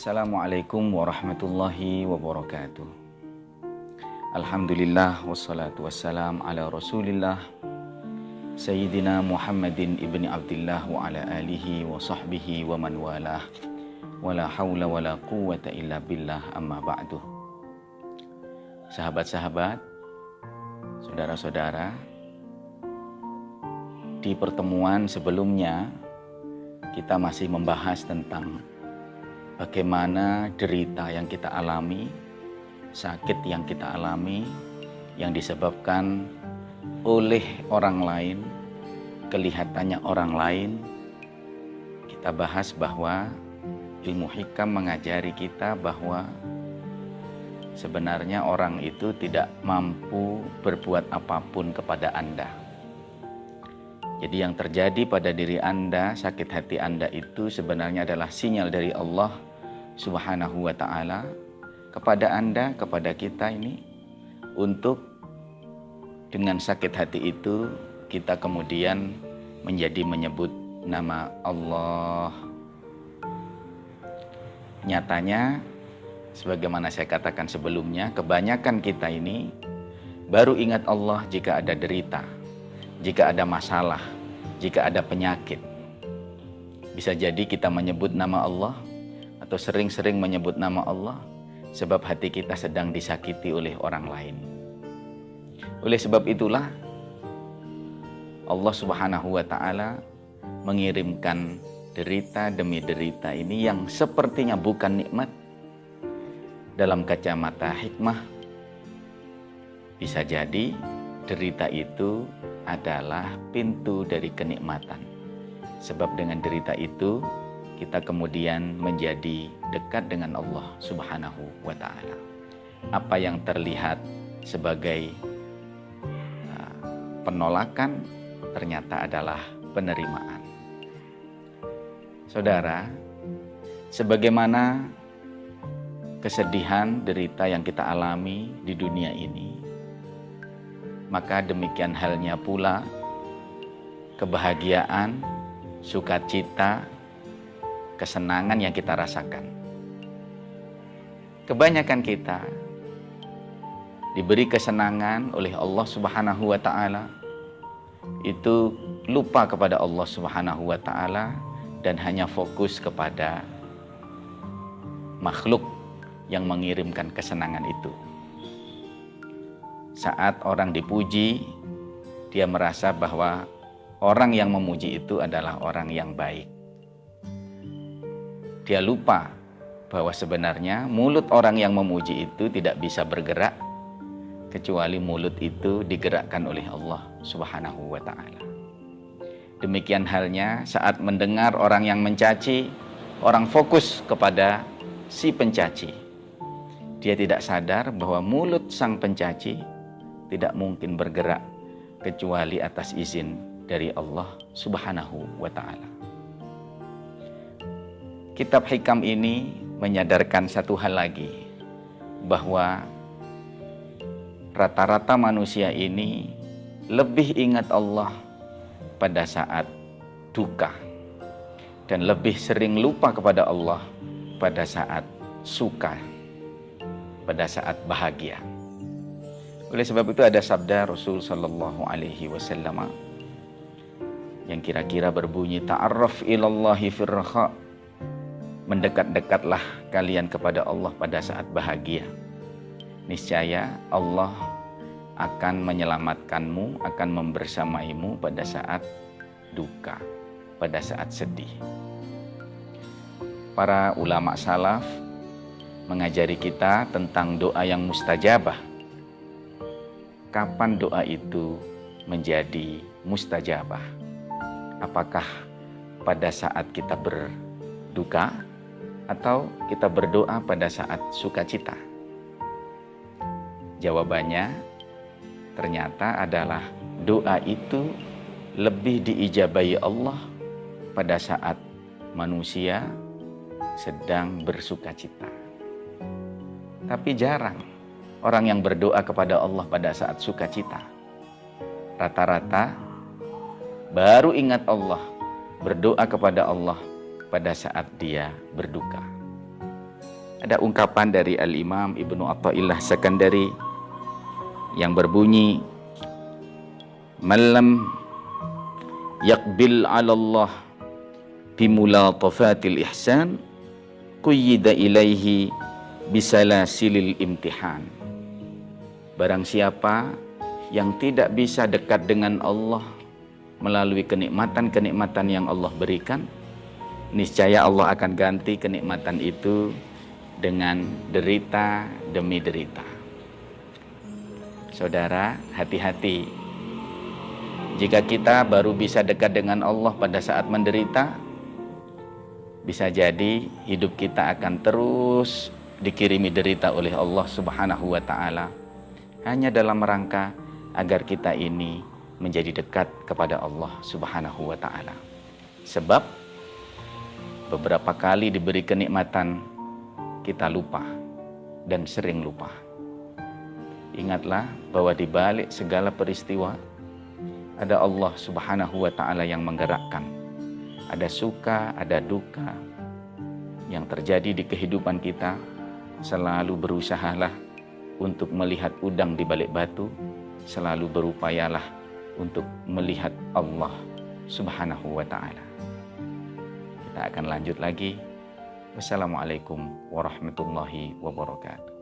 Assalamualaikum warahmatullahi wabarakatuh. Alhamdulillah wassalatu wassalam ala rasulillah Sayyidina Muhammadin ibni Abdillah wa ala alihi wa sahbihi wa man walah. Wala hawla wala quwwata illa billah, amma ba'du. Sahabat-sahabat, saudara-saudara, di pertemuan sebelumnya kita masih membahas tentang bagaimana derita yang kita alami, sakit yang kita alami, yang disebabkan oleh orang lain, kelihatannya orang lain. Kita bahas bahwa ilmu hikam mengajari kita bahwa sebenarnya orang itu tidak mampu berbuat apapun kepada Anda. Jadi yang terjadi pada diri Anda, sakit hati Anda itu sebenarnya adalah sinyal dari Allah Subhanahu wa ta'ala kepada Anda, kepada kita ini, untuk dengan sakit hati itu kita kemudian menjadi menyebut nama Allah. Nyatanya, sebagaimana saya katakan sebelumnya, kebanyakan kita ini baru ingat Allah jika ada derita, jika ada masalah, jika ada penyakit. Bisa jadi kita menyebut nama Allah atau sering-sering menyebut nama Allah sebab hati kita sedang disakiti oleh orang lain. Oleh sebab itulah Allah Subhanahu wa ta'ala mengirimkan derita demi derita ini yang sepertinya bukan nikmat. Dalam kacamata hikmah, bisa jadi derita itu adalah pintu dari kenikmatan. Sebab dengan derita itu kita kemudian menjadi dekat dengan Allah Subhanahu wa ta'ala. Apa yang terlihat sebagai penolakan ternyata adalah penerimaan. Saudara, sebagaimana kesedihan, derita yang kita alami di dunia ini, maka demikian halnya pula kebahagiaan, sukacita, kesenangan yang kita rasakan. Kebanyakan kita diberi kesenangan oleh Allah Subhanahu wa ta'ala, itu lupa kepada Allah Subhanahu wa ta'ala dan hanya fokus kepada makhluk yang mengirimkan kesenangan itu. Saat orang dipuji, dia merasa bahwa orang yang memuji itu adalah orang yang baik. Dia lupa bahwa sebenarnya mulut orang yang memuji itu tidak bisa bergerak kecuali mulut itu digerakkan oleh Allah Subhanahu wa ta'ala. Demikian halnya saat mendengar orang yang mencaci, orang fokus kepada si pencaci. Dia tidak sadar bahwa mulut sang pencaci tidak mungkin bergerak kecuali atas izin dari Allah Subhanahu wa ta'ala. Kitab hikam ini menyadarkan satu hal lagi, bahwa rata-rata manusia ini lebih ingat Allah pada saat duka dan lebih sering lupa kepada Allah pada saat suka, pada saat bahagia. Oleh sebab itu ada sabda Rasul sallallahu alaihi wasallam yang kira-kira berbunyi, ta'arraf ilallahi firraha, mendekat-dekatlah kalian kepada Allah pada saat bahagia. Niscaya Allah akan menyelamatkanmu, akan membersamaimu pada saat duka, pada saat sedih. Para ulama salaf mengajari kita tentang doa yang mustajabah. Kapan doa itu menjadi mustajabah? Apakah pada saat kita berduka atau kita berdoa pada saat sukacita? Jawabannya ternyata adalah doa itu lebih diijabahi Allah pada saat manusia sedang bersukacita. Tapi jarang orang yang berdoa kepada Allah pada saat sukacita. Rata-rata baru ingat Allah, berdoa kepada Allah pada saat dia berduka. Ada ungkapan dari Al-Imam Ibnu Athaillah Sakandari yang berbunyi, "Man yaqbil 'ala Allah bimulatafatil ihsan quyida ilaihi bisalasilil imtihan." Barang siapa yang tidak bisa dekat dengan Allah melalui kenikmatan-kenikmatan yang Allah berikan, niscaya Allah akan ganti kenikmatan itu dengan derita demi derita. Saudara, hati-hati. Jika kita baru bisa dekat dengan Allah pada saat menderita, bisa jadi hidup kita akan terus dikirimi derita oleh Allah Subhanahu wa ta'ala, hanya dalam rangka agar kita ini menjadi dekat kepada Allah Subhanahu wa ta'ala. Sebab beberapa kali diberi kenikmatan, kita lupa dan sering lupa. Ingatlah bahwa di balik segala peristiwa ada Allah Subhanahu wa ta'ala yang menggerakkan. Ada suka, ada duka yang terjadi di kehidupan kita. Selalu berusahalah untuk melihat udang di balik batu. Selalu berupayalah untuk melihat Allah Subhanahu wa ta'ala. Kita akan lanjut lagi. Wassalamualaikum warahmatullahi wabarakatuh.